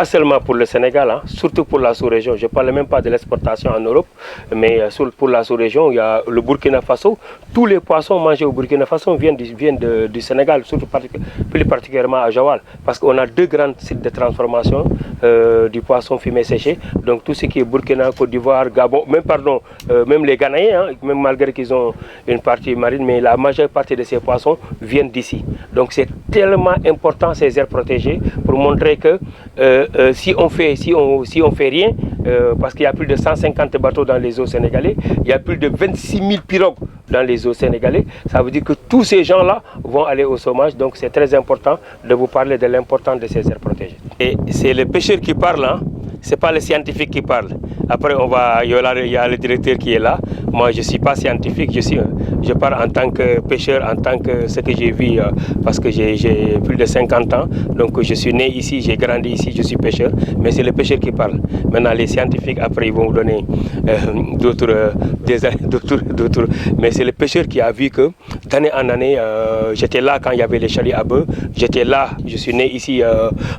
pas seulement pour le Sénégal, hein, surtout pour la sous-région. Je ne parle même pas de l'exportation en Europe, mais pour la sous-région, il y a le Burkina Faso. Tous les poissons mangés au Burkina Faso viennent du Sénégal, surtout plus particulièrement à Joal, parce qu'on a 2 grands sites de transformation du poisson fumé séché. Donc tout ce qui est Burkina, Côte d'Ivoire, Gabon, même les Ghanéens, hein, même malgré qu'ils ont une partie marine, mais la majeure partie de ces poissons viennent d'ici. Donc c'est tellement important ces aires protégées pour montrer que si on fait rien, parce qu'il y a plus de 150 bateaux dans les eaux sénégalais, il y a plus de 26 000 pirogues dans les eaux sénégalais, ça veut dire que tous ces gens-là vont aller au chômage. Donc c'est très important de vous parler de l'importance de ces aires protégées. Et c'est le pêcheur qui parle, hein. Ce n'est pas le scientifique qui parle. Après, il y a le directeur qui est là. Moi, je ne suis pas scientifique, je parle en tant que pêcheur, en tant que ce que j'ai vu, parce que j'ai plus de 50 ans. Donc, je suis né ici, j'ai grandi ici, je suis pêcheur. Mais c'est le pêcheur qui parle. Maintenant, les scientifiques, après, ils vont vous donner d'autres. Mais c'est le pêcheur qui a vu que d'année en année, j'étais là quand il y avait les chalets à bœufs. J'étais là, je suis né ici.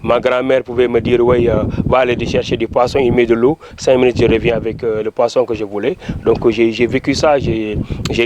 Ma grand-mère pouvait me dire, oui, va aller chercher du poisson, il met de l'eau, 5 minutes je reviens avec le poisson que je voulais. Donc j'ai vécu ça, j'ai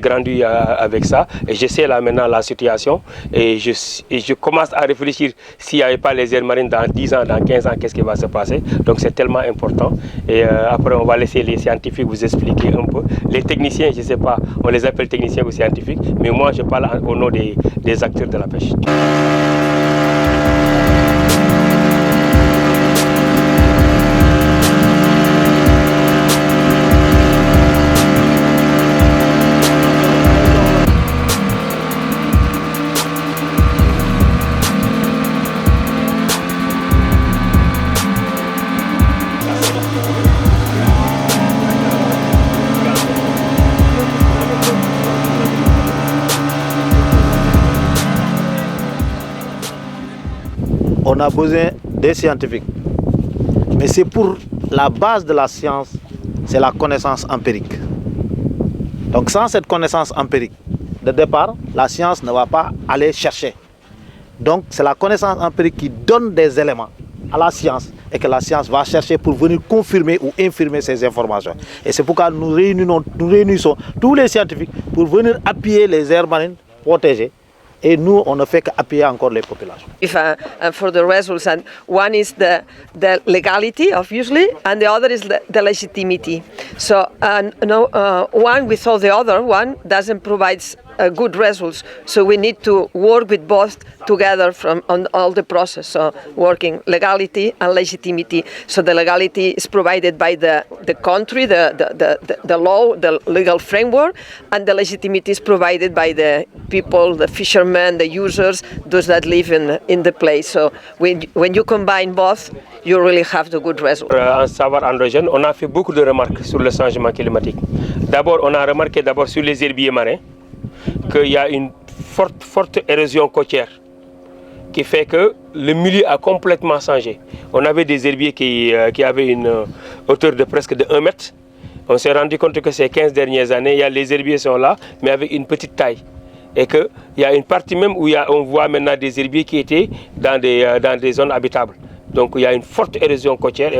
grandi avec ça et je sais là maintenant la situation et je commence à réfléchir s'il n'y avait pas les aires marines dans 10 ans, dans 15 ans, qu'est-ce qui va se passer. Donc c'est tellement important et après on va laisser les scientifiques vous expliquer un peu. Les techniciens, je ne sais pas, on les appelle techniciens ou scientifiques, mais moi je parle au nom des acteurs de la pêche. On a besoin des scientifiques. Mais c'est pour la base de la science, c'est la connaissance empirique. Donc sans cette connaissance empirique, de départ, la science ne va pas aller chercher. Donc c'est la connaissance empirique qui donne des éléments à la science et que la science va chercher pour venir confirmer ou infirmer ces informations. Et c'est pourquoi nous réunissons tous les scientifiques pour venir appuyer les aires marines protégées. Et nous, on ne fait qu'appuyer encore les populations. For the results, and one is the legality, obviously, and the other is the legitimacy. So, one without the other one doesn't provide good results. So we need to work with both together on all the process. So working legality and legitimacy. So the legality is provided by the country, the law, the legal framework, and the legitimacy is provided by the people, the fishermen, the users, those that live in the place. So when you combine both, you really have the good result. En savoir endogène, on a fait beaucoup de remarques sur le changement climatique. D'abord, on a remarqué sur les herbiers marins qu'il y a une forte érosion côtière qui fait que le milieu a complètement changé. On avait des herbiers qui avaient une hauteur de presque de 1 mètre. On s'est rendu compte que ces 15 dernières années, les herbiers sont là, mais avec une petite taille. Et qu'il y a une partie même où on voit maintenant des herbiers qui étaient dans des zones habitables. Donc il y a une forte érosion côtière.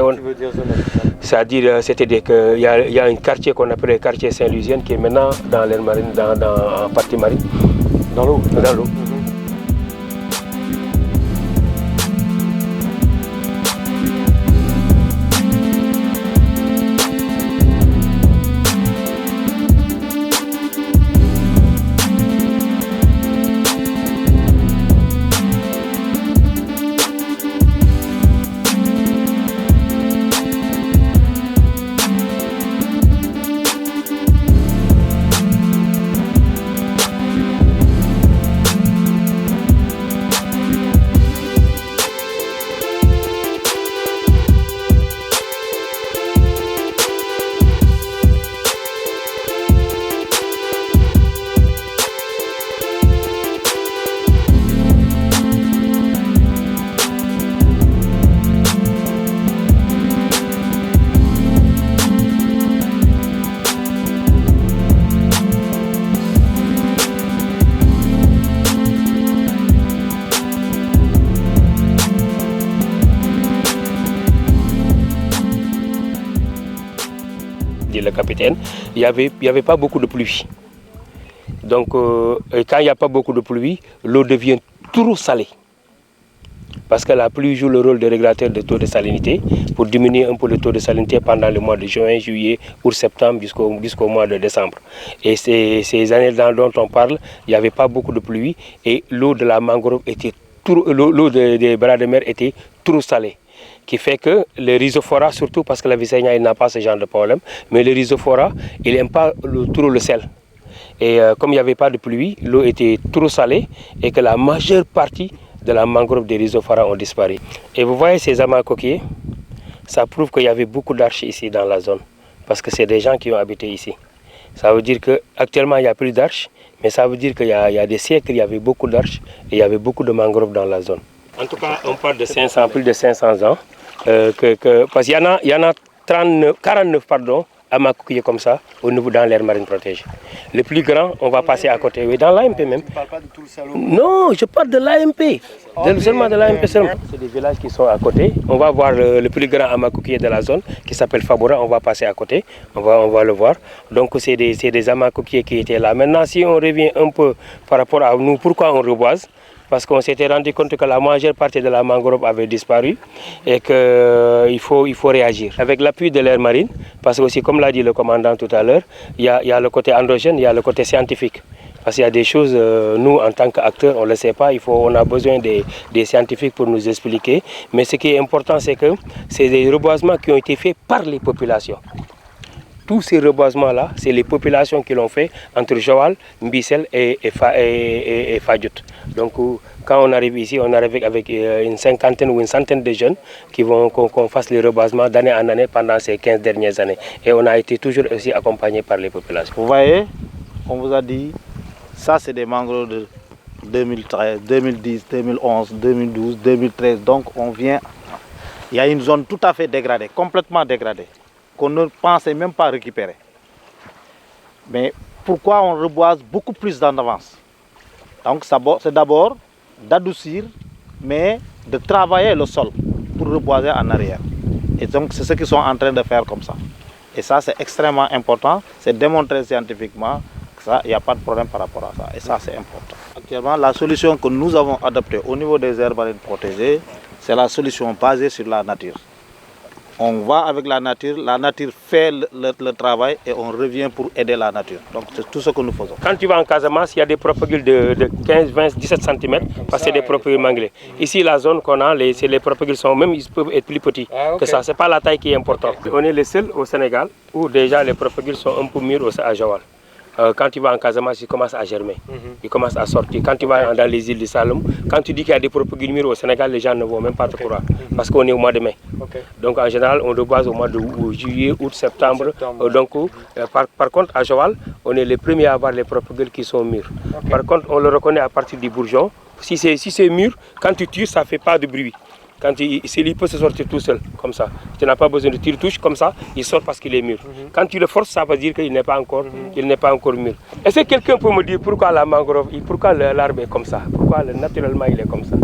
C'est-à-dire, c'est-à-dire qu'il y a un quartier qu'on appelle le quartier Saint-Lusien qui est maintenant dans l'aire marine, en partie marine. Dans l'eau. Dans l'eau. le capitaine, il n'y avait pas beaucoup de pluie. Donc quand il n'y a pas beaucoup de pluie, l'eau devient trop salée. Parce que la pluie joue le rôle de régulateur de taux de salinité pour diminuer un peu le taux de salinité pendant le mois de juin, juillet ou septembre jusqu'au mois de décembre. Et ces années dont on parle, il n'y avait pas beaucoup de pluie et l'eau de la mangrove était l'eau des bras de mer était trop salée. Qui fait que le rhizophora, surtout parce que la Visegna n'a pas ce genre de problème, mais le rhizophora, il n'aime pas trop le sel. Et comme il n'y avait pas de pluie, l'eau était trop salée et que la majeure partie de la mangrove des rhizophora ont disparu. Et vous voyez ces amas coquillers, ça prouve qu'il y avait beaucoup d'arches ici dans la zone, parce que c'est des gens qui ont habité ici. Ça veut dire qu'actuellement il n'y a plus d'arches, mais ça veut dire qu'il y a des siècles, il y avait beaucoup d'arches et il y avait beaucoup de mangroves dans la zone. En tout cas, on parle de 500, plus de 500 ans, parce qu'il y en a 49 amas coquillers comme ça au niveau dans l'aire marine protégée. Le plus grand, on va passer à côté, oui, dans l'AMP même. Tu ne parles pas de tout le salon? Non, je parle de l'AMP, seulement de l'AMP seulement. C'est des villages qui sont à côté. On va voir le plus grand amas coquillers de la zone qui s'appelle Fabora, on va passer à côté, on va le voir. Donc c'est des amas coquillers qui étaient là. Maintenant, si on revient un peu par rapport à nous, pourquoi on reboise? Parce qu'on s'était rendu compte que la majeure partie de la mangrove avait disparu et qu'il faut réagir. Avec l'appui de l'aire marine, parce que aussi, comme l'a dit le commandant tout à l'heure, il y a le côté endogène, il y a le côté scientifique. Parce qu'il y a des choses, nous en tant qu'acteurs, on ne le sait pas, on a besoin des scientifiques pour nous expliquer. Mais ce qui est important, c'est que c'est des reboisements qui ont été faits par les populations. Tous ces reboisements-là, c'est les populations qui l'ont fait entre Joal, Mbissel et Fadjout. Donc quand on arrive ici, on arrive avec une cinquantaine ou une centaine de jeunes qui vont qu'on fasse les reboisements d'année en année pendant ces 15 dernières années. Et on a été toujours aussi accompagné par les populations. Vous voyez, on vous a dit, ça c'est des mangroves de 2013, 2010, 2011, 2012, 2013. Donc il y a une zone tout à fait dégradée, complètement dégradée, qu'on ne pensait même pas récupérer. Mais pourquoi on reboise beaucoup plus en avance? Donc c'est d'abord d'adoucir, mais de travailler le sol pour reboiser en arrière. Et donc c'est ce qu'ils sont en train de faire comme ça. Et ça c'est extrêmement important, c'est démontré scientifiquement que il n'y a pas de problème par rapport à ça. Et ça c'est important. Actuellement, la solution que nous avons adoptée au niveau des aires marines protégées, c'est la solution basée sur la nature. On va avec la nature fait le travail et on revient pour aider la nature. Donc c'est tout ce que nous faisons. Quand tu vas en Casamance, il y a des propagules de 15, 20, 17 cm parce que c'est des propagules manglées. Ici, la zone qu'on a, les propagules ils peuvent être plus petits que ça. Ce n'est pas la taille qui est importante. On est les seuls au Sénégal où déjà les propagules sont un peu mûres à Joal. Quand tu vas en Casamance, ils commencent à germer, ils commencent à sortir. Quand tu vas dans les îles de Saloum, quand tu dis qu'il y a des propagules mûres au Sénégal, les gens ne vont même pas te croire, parce qu'on est au mois de mai. Donc en général, on reboise au mois de juillet, août, septembre. Donc, par contre, à Joal, on est les premiers à avoir les propagules qui sont mûres. Par contre, on le reconnaît à partir du bourgeon. Si c'est mûr, quand tu tires, ça ne fait pas de bruit. Quand il peut se sortir tout seul, comme ça. Tu n'as pas besoin de tirer-touche, comme ça, il sort parce qu'il est mûr. Quand tu le forces, ça veut dire qu'il n'est pas encore mûr. Est-ce que quelqu'un peut me dire pourquoi la mangrove, pourquoi l'arbre est comme ça? Pourquoi naturellement il est comme ça?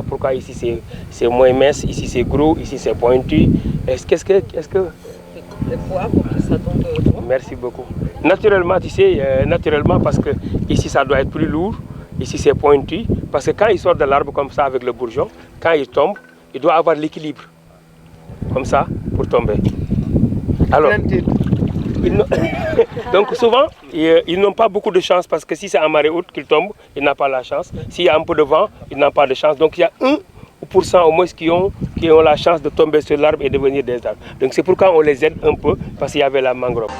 Pourquoi ici c'est moins mince, ici c'est gros, ici c'est pointu? Est-ce que... Le poids pour que ça tombe. Merci beaucoup. Naturellement, tu sais, naturellement parce que ici ça doit être plus lourd. Ici c'est pointu, parce que quand il sort de l'arbre comme ça avec le bourgeon, quand il tombe, il doit avoir l'équilibre, comme ça, pour tomber. Alors, donc souvent, ils n'ont pas beaucoup de chance, parce que si c'est en marée haute qu'il tombe, il n'a pas la chance. S'il y a un peu de vent, il n'a pas de chance. Donc il y a 1% au moins qui ont la chance de tomber sur l'arbre et devenir des arbres. Donc c'est pourquoi on les aide un peu, parce qu'il y avait la mangrove.